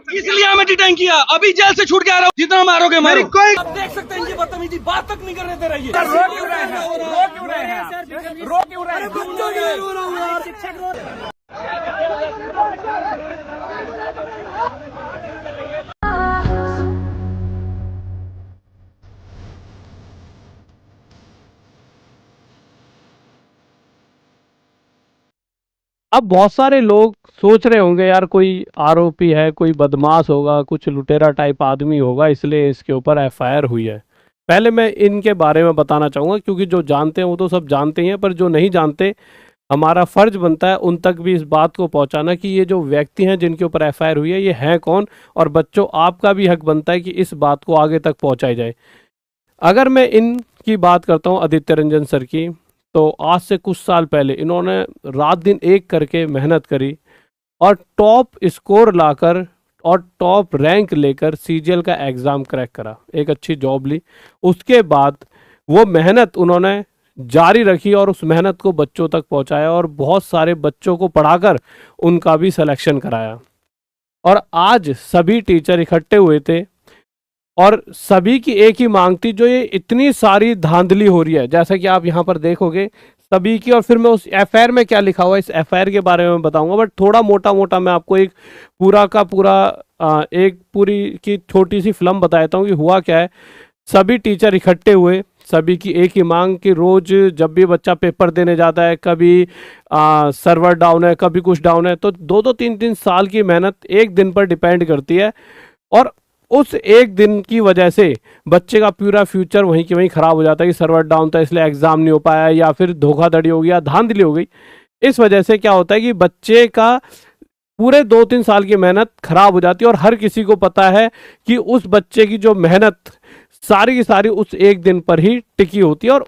इसलिए हमें डिटेन किया। अभी जेल से छूट के आ रहा हूँ, जितना मारोगे मारो। कोई आप देख सकते हैं इनकी बदतमीजी, बात तक नहीं करने दे रही है। रो क्यों रहे हैं? रो क्यों रहे हैं? अब बहुत सारे लोग सोच रहे होंगे यार कोई आरोपी है, कोई बदमाश होगा, कुछ लुटेरा टाइप आदमी होगा, इसलिए इसके ऊपर एफआईआर हुई है। पहले मैं इनके बारे में बताना चाहूँगा, क्योंकि जो जानते हैं वो तो सब जानते ही हैं, पर जो नहीं जानते हमारा फर्ज बनता है उन तक भी इस बात को पहुंचाना कि ये जो व्यक्ति हैं जिनके ऊपर एफआईआर हुई है ये हैं कौन। और बच्चों, आपका भी हक बनता है कि इस बात को आगे तक पहुंचाई जाए। अगर मैं इनकी बात करता हूं, आदित्य रंजन सर की, तो आज से कुछ साल पहले इन्होंने रात दिन एक करके मेहनत करी और टॉप स्कोर लाकर और टॉप रैंक लेकर सीजीएल का एग्ज़ाम क्रैक करा, एक अच्छी जॉब ली। उसके बाद वो मेहनत उन्होंने जारी रखी और उस मेहनत को बच्चों तक पहुंचाया और बहुत सारे बच्चों को पढ़ाकर उनका भी सिलेक्शन कराया। और आज सभी टीचर इकट्ठे हुए थे और सभी की एक ही मांग थी, जो ये इतनी सारी धांधली हो रही है जैसा कि आप यहाँ पर देखोगे सभी की। और फिर मैं उस एफआईआर में क्या लिखा हुआ है इस एफआईआर के बारे में बताऊंगा, बट थोड़ा मोटा मोटा मैं आपको एक पूरा का पूरा एक पूरी की छोटी सी फिल्म बता देता हूँ कि हुआ क्या है। सभी टीचर इकट्ठे हुए, सभी की एक ही मांग कि रोज जब भी बच्चा पेपर देने जाता है, कभी सर्वर डाउन है, कभी कुछ डाउन है, तो 2-3 साल की मेहनत एक दिन पर डिपेंड करती है। और उस एक दिन की वजह से बच्चे का पूरा फ्यूचर वहीं के वहीं खराब हो जाता है कि सर्वर डाउन था इसलिए एग्जाम नहीं हो पाया, या फिर धोखाधड़ी हो गया, धांधली हो गई। इस वजह से क्या होता है कि बच्चे का पूरे 2-3 साल की मेहनत खराब हो जाती है। और हर किसी को पता है कि उस बच्चे की जो मेहनत सारी की सारी उस एक दिन पर ही टिकी होती है। और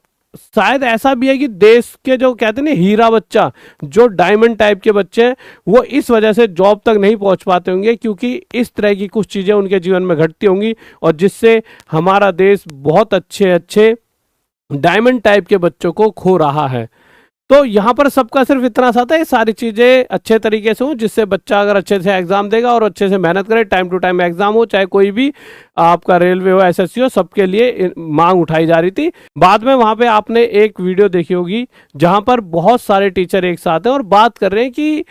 शायद ऐसा भी है कि देश के जो कहते हैं ना हीरा बच्चा, जो डायमंड टाइप के बच्चे हैं, वो इस वजह से जॉब तक नहीं पहुंच पाते होंगे, क्योंकि इस तरह की कुछ चीज़ें उनके जीवन में घटती होंगी और जिससे हमारा देश बहुत अच्छे अच्छे डायमंड टाइप के बच्चों को खो रहा है। तो यहाँ पर सबका सिर्फ इतना सा था, ये सारी चीज़ें अच्छे तरीके से हो जिससे बच्चा अगर अच्छे से एग्जाम देगा और अच्छे से मेहनत करे, टाइम टू टाइम एग्जाम हो, चाहे कोई भी आपका रेलवे हो, एसएससी हो, सबके लिए मांग उठाई जा रही थी। बाद में वहाँ पे आपने एक वीडियो देखी होगी जहाँ पर बहुत सारे टीचर एक साथ हैं और बात कर रहे हैं कि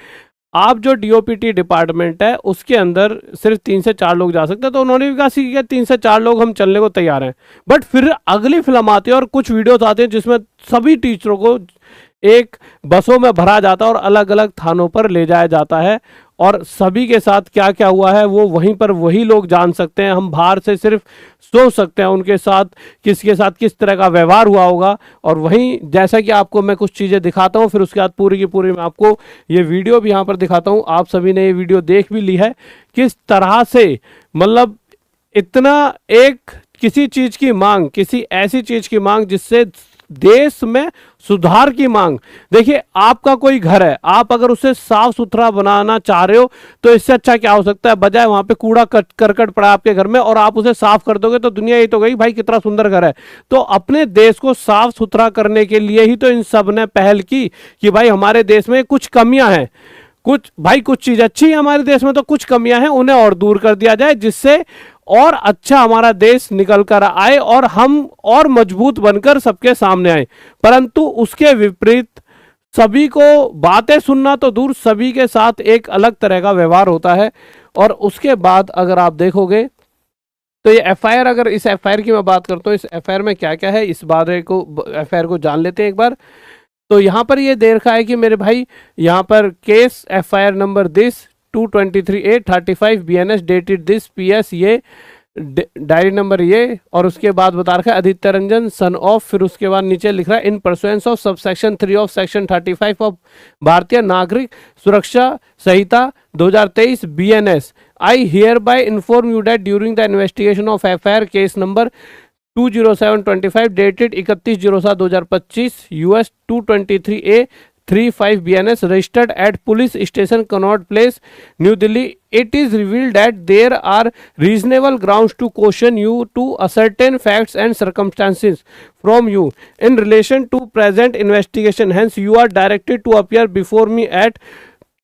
आप जो डीओपीटी डिपार्टमेंट है उसके अंदर सिर्फ 3 से 4 लोग जा सकते हैं। तो उन्होंने भी कहा कि 3 से 4 लोग हम चलने को तैयार हैं। बट फिर अगली फिल्म आती है और कुछ वीडियोस आते हैं जिसमें सभी टीचरों को एक बसों में भरा जाता है और अलग अलग थानों पर ले जाया जाता है। और सभी के साथ क्या क्या हुआ है वो वहीं पर वही लोग जान सकते हैं। हम बाहर से सिर्फ सोच सकते हैं उनके साथ किसके साथ किस तरह का व्यवहार हुआ होगा। और वहीं जैसा कि आपको मैं कुछ चीज़ें दिखाता हूं, फिर उसके बाद पूरी की पूरी मैं आपको ये वीडियो भी यहाँ पर दिखाता हूं। आप सभी ने ये वीडियो देख भी ली है किस तरह से, मतलब इतना एक किसी चीज़ की मांग, किसी ऐसी चीज़ की मांग जिससे देश में सुधार की मांग। देखिए, आपका कोई घर है, आप अगर उसे साफ सुथरा बनाना चाह रहे हो तो इससे अच्छा क्या हो सकता है, बजाय वहां पे कूड़ा करकट पड़ा आपके घर में और आप उसे साफ कर दोगे तो दुनिया ये तो गई भाई कितना सुंदर घर है। तो अपने देश को साफ सुथरा करने के लिए ही तो इन सब ने पहल की कि भाई हमारे देश में कुछ कमियां हैं, कुछ चीज अच्छी है हमारे देश में, तो कुछ कमियां हैं उन्हें और दूर कर दिया जाए जिससे और अच्छा हमारा देश निकल कर आए और हम और मजबूत बनकर सबके सामने आए। परंतु उसके विपरीत सभी को बातें सुनना तो दूर, सभी के साथ एक अलग तरह का व्यवहार होता है। और उसके बाद अगर आप देखोगे तो ये एफआईआर, अगर इस एफआईआर की मैं बात करता हूँ, इस एफआईआर में क्या क्या है इस बारे को, एफआईआर को जान लेते हैं एक बार। तो यहाँ पर ये दे रखा है कि मेरे भाई यहाँ पर case FIR number this 223/8/35 BNS dated this PS, ये डायरी नंबर ये, और उसके बाद बता रखा है आदित्य रंजन सन ऑफ, फिर उसके बाद नीचे लिख रहा है इन pursuance of subsection 3 of section 35 of भारतीय नागरिक सुरक्षा संहिता 2023 BNS, I hear bye inform you that during the investigation of FIR case number 20725 dated 31/07/2025 US 223A35 BNS registered at police station Connaught Place, New Delhi, it is revealed that there are reasonable grounds to caution you to ascertain facts and circumstances from you in relation to present investigation. Hence, you are directed to appear before me at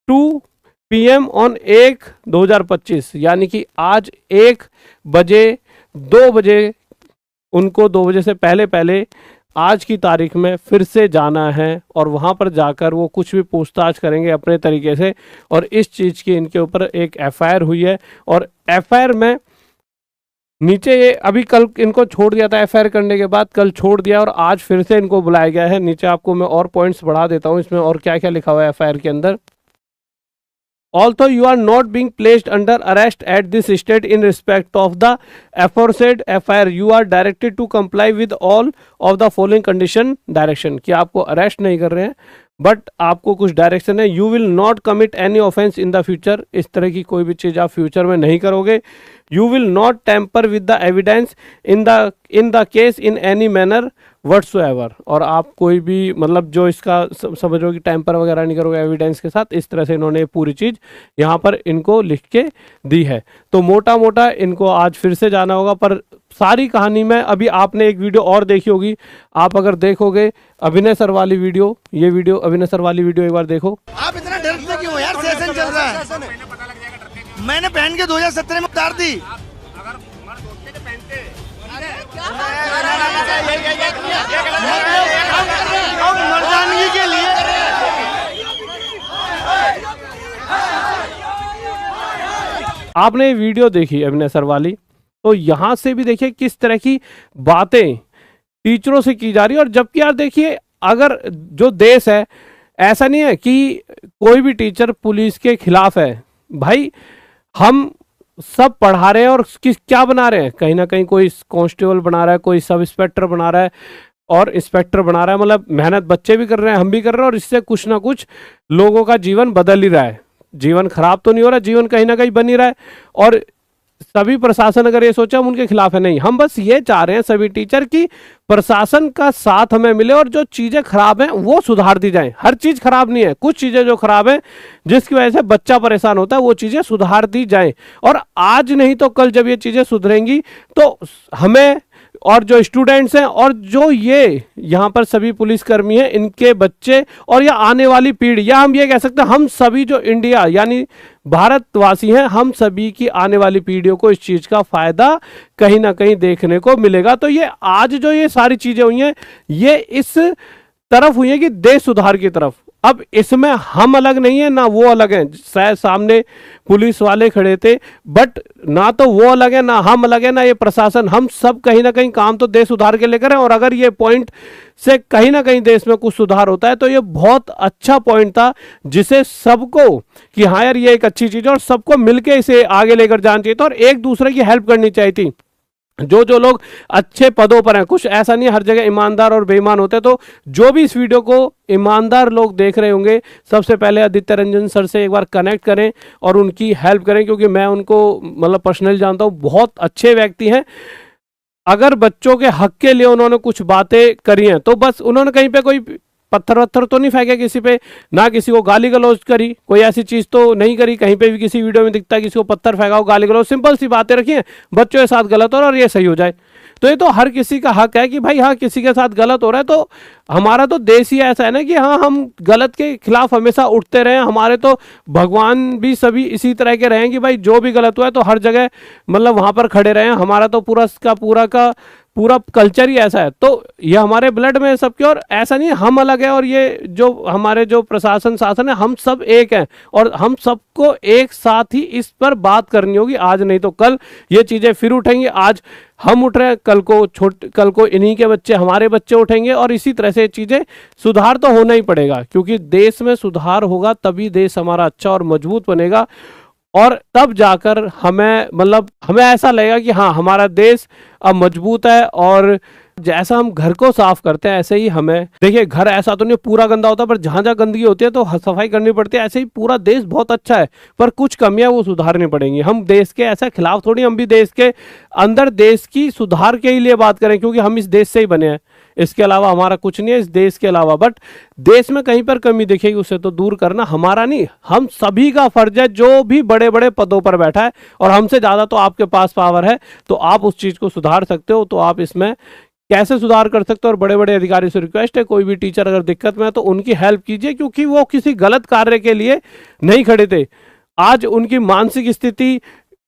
2 PM on 1/2025, यानी कि आज 1 बजे 2 बजे उनको 2 बजे से पहले पहले आज की तारीख में फिर से जाना है और वहाँ पर जाकर वो कुछ भी पूछताछ करेंगे अपने तरीके से। और इस चीज़ की इनके ऊपर एक FIR हुई है और FIR में नीचे ये अभी कल इनको छोड़ दिया था, FIR करने के बाद कल छोड़ दिया और आज फिर से इनको बुलाया गया है। नीचे आपको मैं और पॉइंट्स बढ़ा देता हूँ इसमें और क्या क्या लिखा हुआ है FIR के अंदर। Although you are not being placed under arrest at this state in respect of the aforesaid FIR, you are directed to comply with all of the following condition direction। कि आपको अरेस्ट नहीं कर रहे हैं but आपको कुछ direction है। You will not commit any offence in the future, इस तरह की कोई भी चीज़ आप फ्यूचर में नहीं करोगे। You will not tamper with the evidence in the case in any manner whatsoever, और आप कोई भी मतलब जो इसका समझो कि टेम्पर वगैरह नहीं करोगे एविडेंस के साथ। इस तरह से इन्होंने पूरी चीज़ यहाँ पर इनको लिख के दी है। तो मोटा मोटा इनको आज फिर से जाना होगा, पर सारी कहानी में अभी आपने एक वीडियो और देखी होगी, आप अगर देखोगे अभिनय सर वाली वीडियो, ये वीडियो अभिनय सर वाली वीडियो एक बार देखो। आप इतना डरते क्यों यार? सेशन चल रहा है, मैंने पहन के 2017 में उतार दी। मर्दानगी के लिए आपने वीडियो देखी अभिनय सर वाली, तो यहाँ से भी देखिए किस तरह की बातें टीचरों से की जा रही है। और जबकि यार देखिए, अगर जो देश है ऐसा नहीं है कि कोई भी टीचर पुलिस के खिलाफ है। भाई हम सब पढ़ा रहे हैं और क्या बना रहे हैं, कहीं ना कहीं कोई कांस्टेबल बना रहा है, कोई सब इंस्पेक्टर बना रहा है और इंस्पेक्टर बना रहा है। मतलब मेहनत बच्चे भी कर रहे हैं, हम भी कर रहे हैं, और इससे कुछ ना कुछ लोगों का जीवन बदल ही रहा है। जीवन खराब तो नहीं हो रहा, जीवन कहीं ना कहीं बन ही रहा है। और सभी प्रशासन अगर ये सोचा हम उनके खिलाफ है, नहीं, हम बस ये चाह रहे हैं सभी टीचर की प्रशासन का साथ हमें मिले और जो चीज़ें खराब हैं वो सुधार दी जाएं। हर चीज़ खराब नहीं है, कुछ चीज़ें जो खराब हैं जिसकी वजह से बच्चा परेशान होता है वो चीज़ें सुधार दी जाएं। और आज नहीं तो कल जब ये चीज़ें सुधरेंगी तो हमें और जो स्टूडेंट्स हैं और जो ये यहाँ पर सभी पुलिसकर्मी हैं, इनके बच्चे और या आने वाली पीढ़ी, या हम ये कह सकते हैं हम सभी जो इंडिया यानी भारतवासी हैं, हम सभी की आने वाली पीढ़ियों को इस चीज़ का फायदा कहीं ना कहीं देखने को मिलेगा। तो ये आज जो ये सारी चीज़ें हुई हैं ये इस तरफ हुई है कि देश सुधार की तरफ। अब इसमें हम अलग नहीं है ना वो अलग हैं। शायद सामने पुलिस वाले खड़े थे, बट ना तो वो अलग है ना हम अलग है ना ये प्रशासन, हम सब कहीं ना कहीं काम तो देश सुधार के लेकर हैं। और अगर ये पॉइंट से कहीं ना कहीं देश में कुछ सुधार होता है तो ये बहुत अच्छा पॉइंट था, जिसे सबको कि हाँ यार ये एक अच्छी चीज़ है और सबको मिलकर इसे आगे लेकर जाना चाहिए था और एक दूसरे की हेल्प करनी चाहिए थी। जो लोग अच्छे पदों पर हैं, कुछ ऐसा नहीं हर जगह ईमानदार और बेईमान होते, तो जो भी इस वीडियो को ईमानदार लोग देख रहे होंगे, सबसे पहले आदित्य रंजन सर से एक बार कनेक्ट करें और उनकी हेल्प करें, क्योंकि मैं उनको मतलब पर्सनली जानता हूँ, बहुत अच्छे व्यक्ति हैं। अगर बच्चों के हक के लिए उन्होंने कुछ बातें करी हैं तो बस उन्होंने कहीं पे कोई पत्थर वत्थर तो नहीं फेंके किसी पे, ना किसी को गाली गलौज करी, कोई ऐसी चीज़ तो नहीं करी। कहीं पे भी किसी वीडियो में दिखता है किसी को पत्थर फेंका हो, गाली गलौज, सिंपल सी बातें रखी हैं, बच्चों के साथ गलत हो रहा है और ये सही हो जाए। तो ये तो हर किसी का हक है कि भाई हाँ किसी के साथ गलत हो रहा है, तो हमारा तो देश ही ऐसा है ना कि हाँ हम गलत के खिलाफ हमेशा उठते रहें। हमारे तो भगवान भी सभी इसी तरह के रहें कि भाई जो भी गलत हुआ है तो हर जगह मतलब वहाँ पर खड़े रहें। हमारा तो पूरा कल्चर ही ऐसा है, तो ये हमारे ब्लड में है सबके। और ऐसा नहीं हम अलग है और ये जो हमारे जो प्रशासन शासन है हम सब एक हैं और हम सबको एक साथ ही इस पर बात करनी होगी। आज नहीं तो कल ये चीज़ें फिर उठेंगी। आज हम उठ रहे हैं, कल को इन्हीं के बच्चे हमारे बच्चे उठेंगे और इसी तरह से चीज़ें सुधार तो होना ही पड़ेगा, क्योंकि देश में सुधार होगा तभी देश हमारा अच्छा और मजबूत बनेगा। और तब जाकर हमें ऐसा लगेगा कि हाँ हमारा देश अब मजबूत है। और जैसा हम घर को साफ करते हैं ऐसे ही हमें, देखिए घर ऐसा तो नहीं पूरा गंदा होता, पर जहाँ जहाँ गंदगी होती है तो सफाई करनी पड़ती है। ऐसे ही पूरा देश बहुत अच्छा है, पर कुछ कमियां वो सुधारनी पड़ेंगी। हम देश के ऐसा खिलाफ थोड़ी, हम भी देश के अंदर देश की सुधार के लिए बात करें, क्योंकि हम इस देश से ही बने हैं, इसके अलावा हमारा कुछ नहीं है इस देश के अलावा। बट देश में कहीं पर कमी दिखेगी उसे तो दूर करना हमारा नहीं, हम सभी का फर्ज है, जो भी बड़े बड़े पदों पर बैठा है। और हमसे ज़्यादा तो आपके पास पावर है, तो आप उस चीज़ को सुधार सकते हो। तो आप इसमें कैसे सुधार कर सकते हो, और बड़े बड़े अधिकारी से रिक्वेस्ट है कोई भी टीचर अगर दिक्कत में है तो उनकी हेल्प कीजिए, क्योंकि वो किसी गलत कार्य के लिए नहीं खड़े थे। आज उनकी मानसिक स्थिति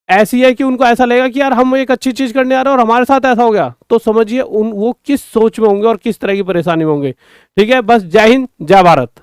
ऐसी है कि उनको ऐसा लगेगा कि यार हम एक अच्छी चीज करने आ रहे हैं और हमारे साथ ऐसा हो गया, तो समझिए वो किस सोच में होंगे और किस तरह की परेशानी में होंगे। ठीक है, बस जय हिंद जय भारत।